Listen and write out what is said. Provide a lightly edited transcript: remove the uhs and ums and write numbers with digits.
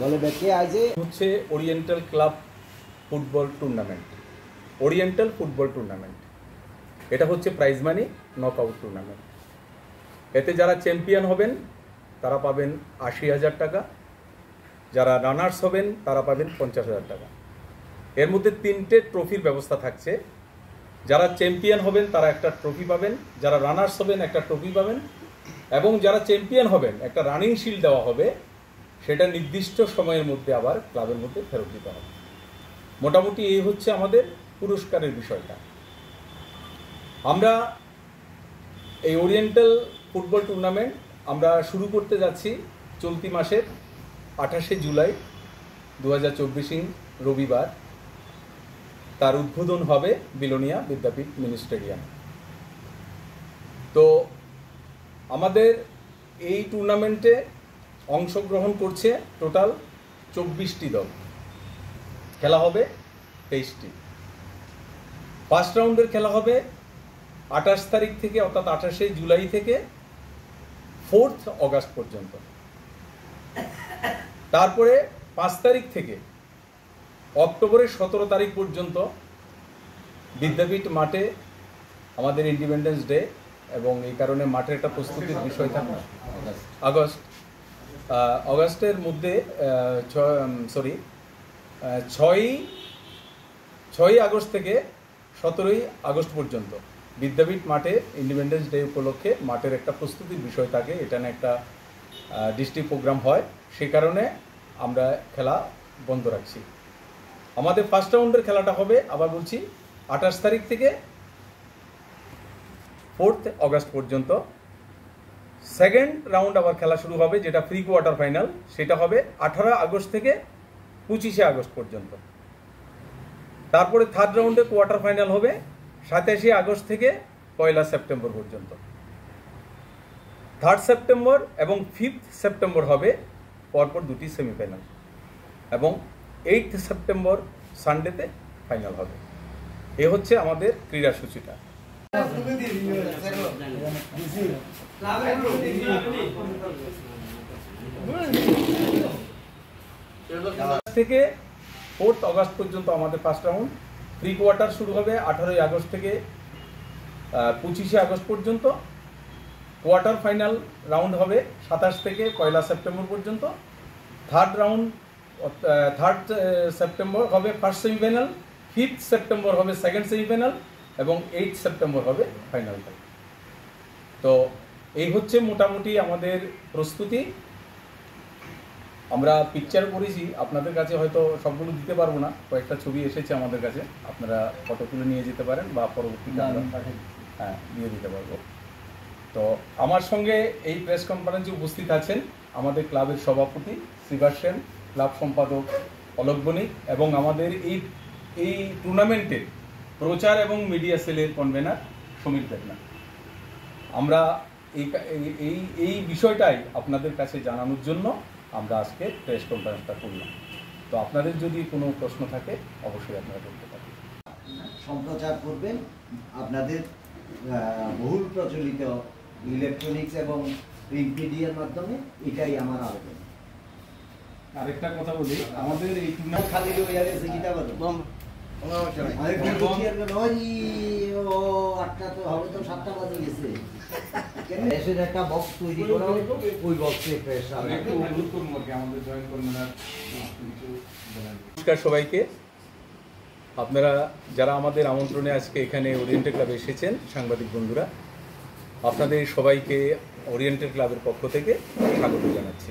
বলে কে আছে হচ্ছে oriental club football tournament. Oriental football tournament এটা হচ্ছে প্রাইজ মানি নকআউট টুর্নামেন্ট। এতে যারা চ্যাম্পিয়ন হবেন তারা পাবেন ৮০,০০০ টাকা, যারা রানার্স হবেন তারা পাবেন ৫০,০০০ টাকা। এর মধ্যে ৩টে ট্রফির ব্যবস্থা থাকছে। যারা চ্যাম্পিয়ন হবেন তারা একটা ট্রফি পাবেন, যারা রানার্স হবেন একটা ট্রফি পাবেন, এবং যারা চ্যাম্পিয়ন হবেন একটা রানিং শিল্ড দেওয়া হবে। সেটা নির্দিষ্ট সময়ের মধ্যে আবার ক্লাবের মধ্যে ফেরত দিতে হবে। মোটামুটি এই হচ্ছে আমাদের পুরস্কারের বিষয়টা। আমরা এই ওরিয়েন্টাল ফুটবল টুর্নামেন্ট আমরা শুরু করতে যাচ্ছি চলতি মাসের ২৮শে জুলাই ২০২৪ রবিবার। তার উদ্বোধন হবে বিলোনিয়া বিদ্যাপীঠ মিনি স্টেডিয়াম। তো আমাদের এই টুর্নামেন্টে অংশগ্রহণ করছে টোটাল ২৪টি দল, খেলা হবে ২৩টি। ফার্স্ট রাউন্ডের খেলা হবে ২৮ তারিখ থেকে, অর্থাৎ ২৮শে জুলাই থেকে 4 অগাস্ট পর্যন্ত। তারপরে ৫ তারিখ থেকে অক্টোবরের ১৭ তারিখ পর্যন্ত বিদ্যাপীঠ মাঠে আমাদের ইন্ডিপেন্ডেন্স ডে, এবং এই কারণে মাঠের একটা প্রস্তুতির বিষয় থাকে। অগাস্টের মধ্যে ৬ই আগস্ট থেকে ১৭ই আগস্ট পর্যন্ত বিদ্যাপীঠ মাঠে ইন্ডিপেন্ডেন্স ডে উপলক্ষে মাঠের একটা প্রস্তুতির বিষয় থাকে। এটা নিয়ে একটা ডিস্ট্রিক্ট প্রোগ্রাম হয়, সে কারণে আমরা খেলা বন্ধ রাখছি। আমাদের ফার্স্ট রাউন্ডের খেলাটা হবে, আবার বলছি, ২৮ তারিখ থেকে 4 অগাস্ট পর্যন্ত। সেকেন্ড রাউন্ড আবার খেলা শুরু হবে, যেটা প্রি কোয়ার্টার ফাইনাল, সেটা হবে ১৮ আগস্ট থেকে ২৫শে আগস্ট পর্যন্ত। তারপরে থার্ড রাউন্ডে কোয়ার্টার ফাইনাল হবে ২৭শে আগস্ট থেকে ১ সেপ্টেম্বর পর্যন্ত। 3 সেপ্টেম্বর এবং 5 সেপ্টেম্বর হবে পরপর দুটি সেমিফাইনাল, এবং 8 সেপ্টেম্বর সানডেতে ফাইনাল হবে। এ হচ্ছে আমাদের ক্রীড়াসূচিটা। থেকে 4 অগাস্ট পর্যন্ত আমাদের ফার্স্ট রাউন্ড। প্রি কোয়ার্টার শুরু হবে 18 আগস্ট থেকে 25শে আগস্ট পর্যন্ত। কোয়ার্টার ফাইনাল রাউন্ড হবে 27 থেকে 1 সেপ্টেম্বর পর্যন্ত। থার্ড সেপ্টেম্বর হবে ফার্স্ট সেমিফাইনাল, 5 সেপ্টেম্বর হবে সেকেন্ড সেমিফাইনাল, এবং 8 সেপ্টেম্বর হবে ফাইনালটা। তো এই হচ্ছে মোটামুটি আমাদের প্রস্তুতি। আমরা পিকচার করেছি, আপনাদের কাছে হয়তো সবগুলো দিতে পারবো না, কয়েকটা ছবি এসেছে আমাদের কাছে, আপনারা ফটো তুলে নিয়ে যেতে পারেন বা পরবর্তীতে আমরা দিয়ে দিতে পারবো। তো আমার সঙ্গে এই প্রেস কনফারেন্সে উপস্থিত আছেন আমাদের ক্লাবের সভাপতি শ্রীবাস সেন, ক্লাব সম্পাদক অলোক বণিক, এবং আমাদের এই টুর্নামেন্টের প্রচার এবং মিডিয়া সেলের কনভেনার সমীর দেবনাথ। আমরা এই বিষয়টাই আপনাদের কাছে জানানোর জন্য আমরা আজকে প্রেস কনফারেন্সটা করলাম। তো আপনাদের যদি কোনো প্রশ্ন থাকে অবশ্যই আপনারা করতে পারেন। সম্প্রচার করবেন আপনাদের বহুল প্রচলিত ইলেকট্রনিক্স এবং প্রিন্ট মিডিয়ার মাধ্যমে, এটাই আমার আবেদন। আরেকটা কথা বলি, আমাদের এই টুর্নামেন্ট খালি হয়ে গেছে কিটা বলো একটা বক্স তৈরি করা, ওই বক্সে প্রেস। নমস্কার সবাইকে। আপনারা যারা আমাদের আমন্ত্রণে আজকে এখানে ওরিয়েন্টাল ক্লাবে এসেছেন, সাংবাদিক বন্ধুরা, আপনাদের সবাইকে ওরিয়েন্টাল ক্লাবের পক্ষ থেকে স্বাগত জানাচ্ছি।